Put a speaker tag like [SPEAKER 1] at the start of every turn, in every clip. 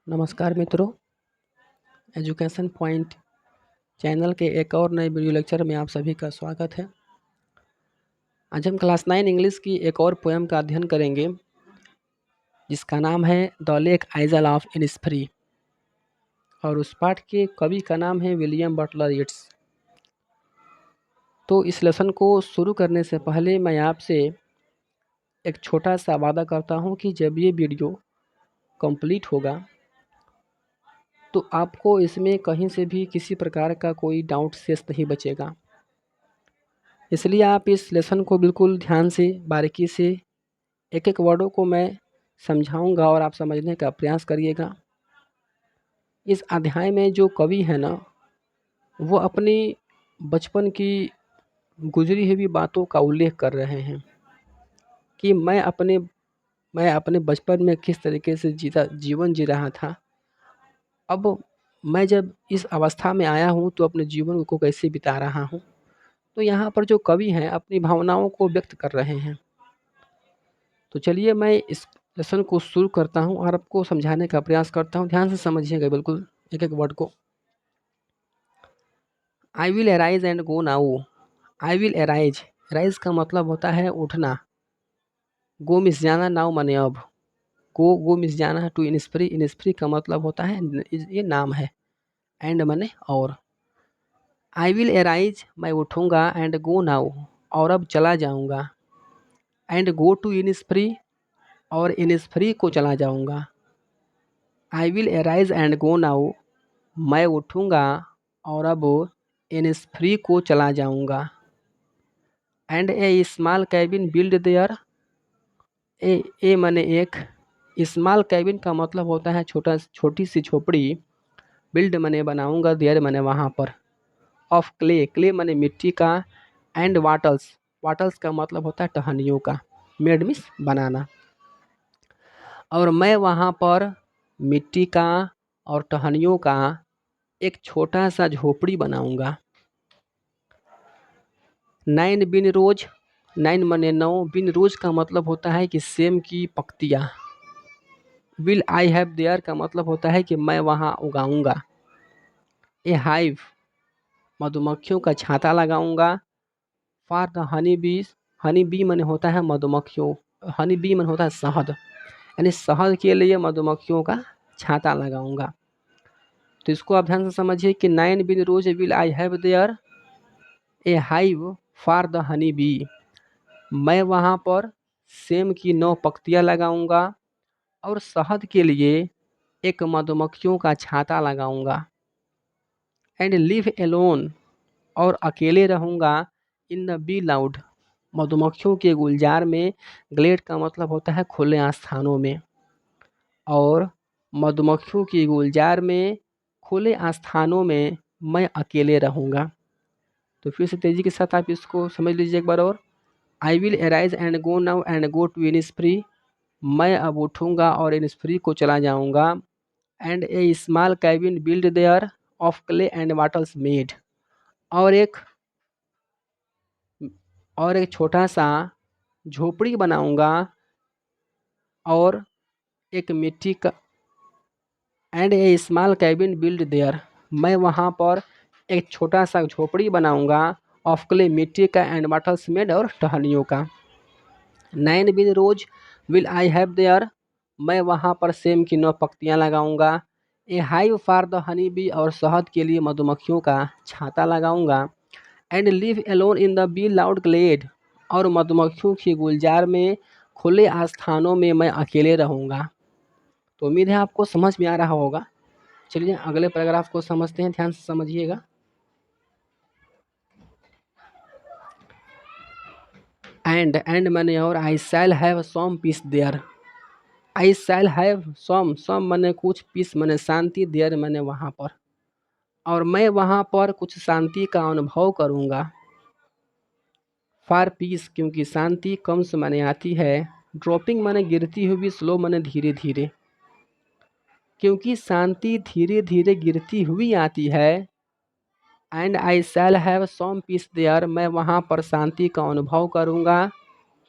[SPEAKER 1] नमस्कार मित्रों, education point channel के एक और नए वीडियो लेक्चर में आप सभी का स्वागत है। आज हम क्लास 9 इंग्लिश की एक और पोएम का अध्ययन करेंगे जिसका नाम है the lake Aizawl of Innisfree और उस पाठ के कवि का नाम है विलियम बटलर येट्स। तो इस लेसन को शुरू करने से पहले मैं आपसे एक छोटा सा वादा करता हूँ कि जब ये वीडियो कंप्लीट होगा तो आपको इसमें कहीं से भी किसी प्रकार का कोई डाउट शेष नहीं बचेगा। इसलिए आप इस लेसन को बिल्कुल ध्यान से बारीकी से एक एक वर्डों को मैं समझाऊंगा और आप समझने का प्रयास करिएगा। इस अध्याय में जो कवि है ना, वो अपनी बचपन की गुजरी हुई बातों का उल्लेख कर रहे हैं कि मैं अपने बचपन में किस तरीके से जीवन जी रहा था। अब मैं जब इस अवस्था में आया हूँ तो अपने जीवन को कैसे बिता रहा हूँ। तो यहाँ पर जो कवि हैं अपनी भावनाओं को व्यक्त कर रहे हैं। तो चलिए मैं इस लेसन को शुरू करता हूँ और आपको समझाने का प्रयास करता हूँ। ध्यान से समझिएगा बिल्कुल एक एक वर्ड को। आई will arise and go now. I will arise, rise का मतलब होता है उठना। गो मिस जाना, नाउ माने अब। गो मिस जाना, टू इनिस्फ्री, इनिस्फ्री का मतलब होता है ये नाम है। एंड माने और। आई विल अराइज, मैं उठूँगा। एंड गो नाउ, और अब चला जाऊँगा। एंड गो टू इनिस्फ्री, और इनिस्फ्री को चला जाऊँगा। I will arise and go now, मैं उठूँगा और अब इनिस्फ्री को चला जाऊँगा। And a small cabin build there, a माने एक, स्मॉल कैबिन का मतलब होता है छोटी सी झोपड़ी। बिल्ड माने बनाऊँगा, देयर माने वहाँ पर। ऑफ क्ले, क्ले माने मिट्टी का। एंड वाटल्स, वाटल्स का मतलब होता है टहनियों का। मेड मीन्स बनाना। और मैं वहाँ पर मिट्टी का और टहनियों का एक छोटा सा झोपड़ी बनाऊंगा। 9 बिन रोज, 9 माने 9, बिन रोज का मतलब होता है कि सेम की पत्तियाँ। विल आई हैव देयर का मतलब होता है कि मैं वहाँ उगाऊंगा। ए हाइव, मधुमक्खियों का छाता लगाऊंगा। फॉर द हनी बीज, हनी बी माने होता है मधुमक्खियों, हनी बी माने होता है शहद, यानी शहद के लिए मधुमक्खियों का छाता लगाऊंगा। तो इसको आप ध्यान से समझिए कि 9 bean rows will I have there a hive for the honey bee, मैं वहाँ पर सेम की 9 पत्तियाँ लगाऊंगा और शहद के लिए एक मधुमक्खियों का छाता लगाऊंगा। एंड लिव एलोन, और अकेले रहूँगा। इन द बी लाउड, मधुमक्खियों के गुलजार में। ग्लेड का मतलब होता है खुले स्थानों में, और मधुमक्खियों की गुलजार में खुले स्थानों में मैं अकेले रहूँगा। तो फिर से तेज़ी के साथ आप इसको समझ लीजिए एक बार और। I will arise and go now and go to Innisfree, मैं अब उठूँगा और इनिस्फ्री को चला जाऊँगा। And a small cabin build there of clay and wattles made, और एक छोटा सा झोपड़ी बनाऊँगा और एक मिट्टी का। And a small cabin build there, मैं वहाँ पर एक छोटा सा झोपड़ी बनाऊँगा। ऑफ क्ले, मिट्टी का। एंड वाटल्स मेड, और टहनियों का। 9 bean rows will I have there, मैं वहाँ पर सेम की 9 पत्तियाँ लगाऊंगा। A hive for the honey bee, और शहद के लिए मधुमक्खियों का छाता लगाऊंगा। And live alone in the bee loud glade, और मधुमक्खियों की गुलजार में खुले स्थानों में मैं अकेले रहूँगा। तो उम्मीद है आपको समझ में आ रहा होगा। चलिए अगले पैराग्राफ को समझते हैं, ध्यान से समझिएगा। एंड मैंने और, I shall have some peace there. I shall have some मैंने कुछ, पीस मैंने शांति, देयर मैंने वहाँ पर, और मैं वहाँ पर कुछ शांति का अनुभव करूँगा। फॉर पीस, क्योंकि शांति कम्स मैंने आती है। ड्रॉपिंग मैंने गिरती हुई, स्लो मैंने धीरे धीरे। क्योंकि शांति धीरे धीरे गिरती हुई आती है। And I shall have some peace there, मैं वहाँ पर शांति का अनुभव करूँगा।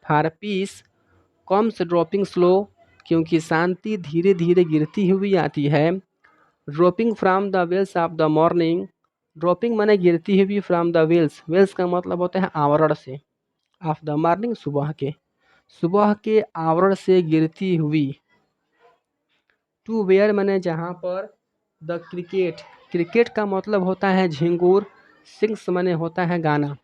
[SPEAKER 1] For peace comes dropping slow, क्योंकि शांति धीरे धीरे गिरती हुई आती है। Dropping from the veils of the morning, dropping माने गिरती हुई फ्रॉम द वेल्स, वेल्स का मतलब होता है आवरण से, ऑफ द मॉर्निंग सुबह के आवरण से गिरती हुई। टू वेयर माने जहाँ पर, द क्रिकेट, क्रिकेट का मतलब होता है झिंगुर, सिंग्स माने होता है गाना,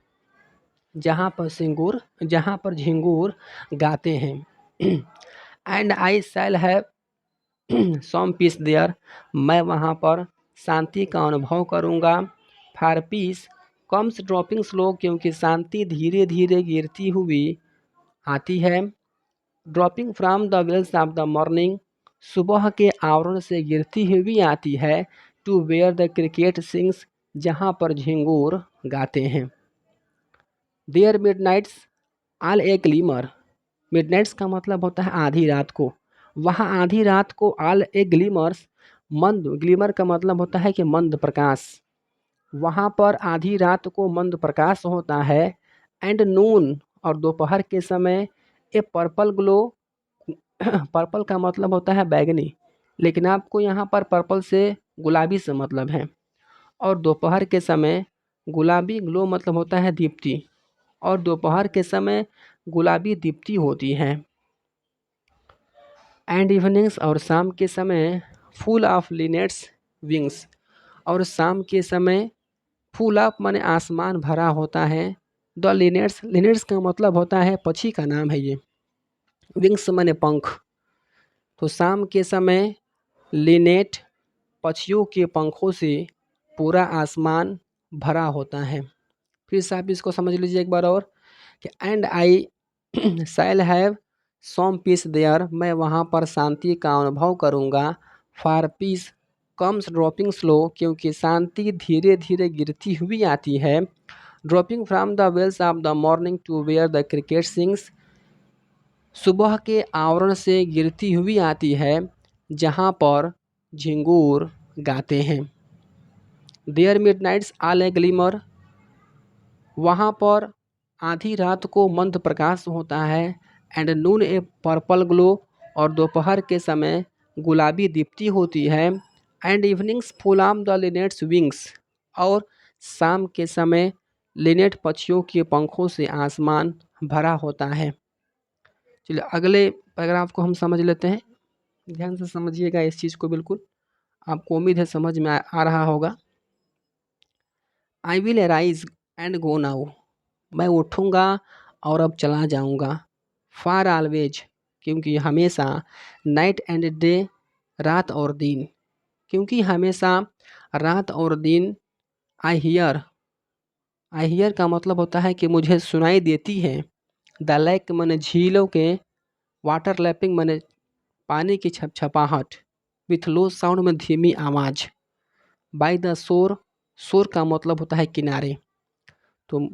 [SPEAKER 1] जहाँ पर झिंगुर गाते हैं। And I shall have some peace there, मैं वहाँ पर शांति का अनुभव करूँगा। For peace comes dropping slow, क्योंकि शांति धीरे धीरे गिरती हुई आती है। Dropping from the veils of the morning, सुबह के आवरण से गिरती हुई आती है। To where the cricket sings, जहाँ पर झिंगूर गाते हैं। There midnight's all a glimmer, midnights का मतलब होता है आधी रात को, वहाँ आधी रात को आल ए ग्लीमर्स, मंद, ग्लीमर का मतलब होता है कि मंद प्रकाश, वहाँ पर आधी रात को मंद प्रकाश होता है। एंड नून, और दोपहर के समय ए पर्पल ग्लो, पर्पल का मतलब होता है बैगनी, लेकिन आपको यहाँ पर पर्पल से गुलाबी से मतलब है। और दोपहर के समय गुलाबी ग्लो मतलब होता है दीप्ति, और दोपहर के समय गुलाबी दीप्ति होती है। एंड इवनिंग्स, और शाम के समय फुल ऑफ लिनेट्स विंग्स, और शाम के समय फुल ऑफ माने आसमान भरा होता है। द लिनेट्स, लिनेट्स का मतलब होता है पक्षी का नाम है ये, विंग्स माने पंख, तो शाम के समय लिनेट, पक्षियों के पंखों से पूरा आसमान भरा होता है। फिर से आप इसको समझ लीजिए एक बार और, कि and I shall have some peace there, मैं वहाँ पर शांति का अनुभव करूँगा। For peace comes dropping slow, क्योंकि शांति धीरे धीरे गिरती हुई आती है। Dropping from the veils of the morning to where the cricket sings, सुबह के आवरण से गिरती हुई आती है, जहाँ पर झिंगूर गाते हैं। There midnight's all a glimmer, वहाँ पर आधी रात को मंद प्रकाश होता है। And noon a purple glow, और दोपहर के समय गुलाबी दीप्ति होती है। And evenings full of the linnet's wings, और शाम के समय लिनेट पक्षियों के पंखों से आसमान भरा होता है। चलिए अगले पैराग्राफ को हम समझ लेते हैं, ध्यान से समझिएगा इस चीज़ को, बिल्कुल आपको उम्मीद है समझ में आ रहा होगा। आई will arise and go now, मैं उठूँगा और अब चला जाऊँगा। फार ऑलवेज, क्योंकि हमेशा, नाइट एंड डे, रात और दिन, क्योंकि हमेशा रात और दिन। आई हियर, आई हियर का मतलब होता है कि मुझे सुनाई देती है। द लेक माने झीलों के, वाटर लैपिंग माने पानी की छपछपाहट, विथ लो साउंड में धीमी आवाज़। बाय द शोर, शोर का मतलब होता है किनारे। तो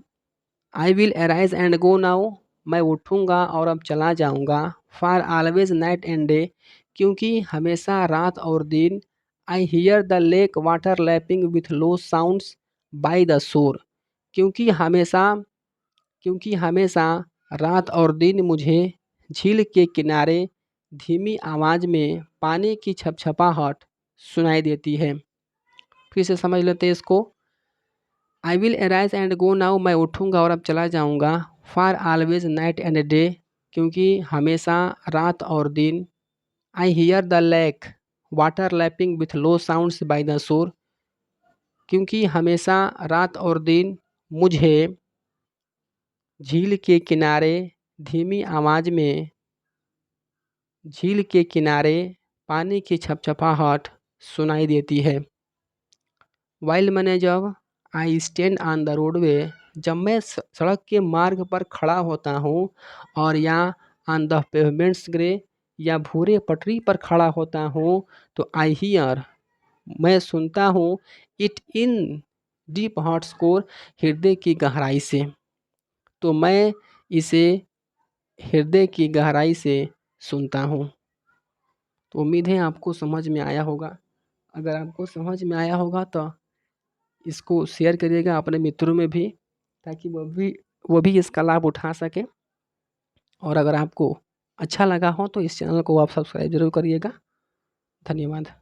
[SPEAKER 1] आई will arise and go now, मैं उठूँगा और अब चला जाऊँगा। For always night and day, क्योंकि हमेशा रात और दिन। I hear the lake water lapping with low sounds by the shore, क्योंकि हमेशा, क्योंकि हमेशा रात और दिन मुझे झील के किनारे धीमी आवाज़ में पानी की छपछपाहट सुनाई देती है। फिर से समझ लेते हैं इसको। आई will arise and go now, मैं उठूँगा और अब चला जाऊँगा। For always night and day, क्योंकि हमेशा रात और दिन। I hear the lake water lapping with low sounds by the shore, क्योंकि हमेशा रात और दिन मुझे झील के किनारे धीमी आवाज़ में, झील के किनारे पानी की छपछपाहट सुनाई देती है। वाइल मैंने जब, I stand on the roadway, जब मैं सड़क के मार्ग पर खड़ा होता हूँ, और या ऑन द पेवमेंट्स ग्रे, या भूरे पटरी पर खड़ा होता हूँ, तो आई हियर, मैं सुनता हूँ। It in deep heart score, हृदय की गहराई से, तो मैं इसे हृदय की गहराई से सुनता हूँ। तो उम्मीद है आपको समझ में आया होगा। अगर आपको समझ में आया होगा तो इसको शेयर करिएगा अपने मित्रों में भी, ताकि वो भी इसका लाभ उठा सके। और अगर आपको अच्छा लगा हो तो इस चैनल को आप सब्सक्राइब ज़रूर करिएगा। धन्यवाद।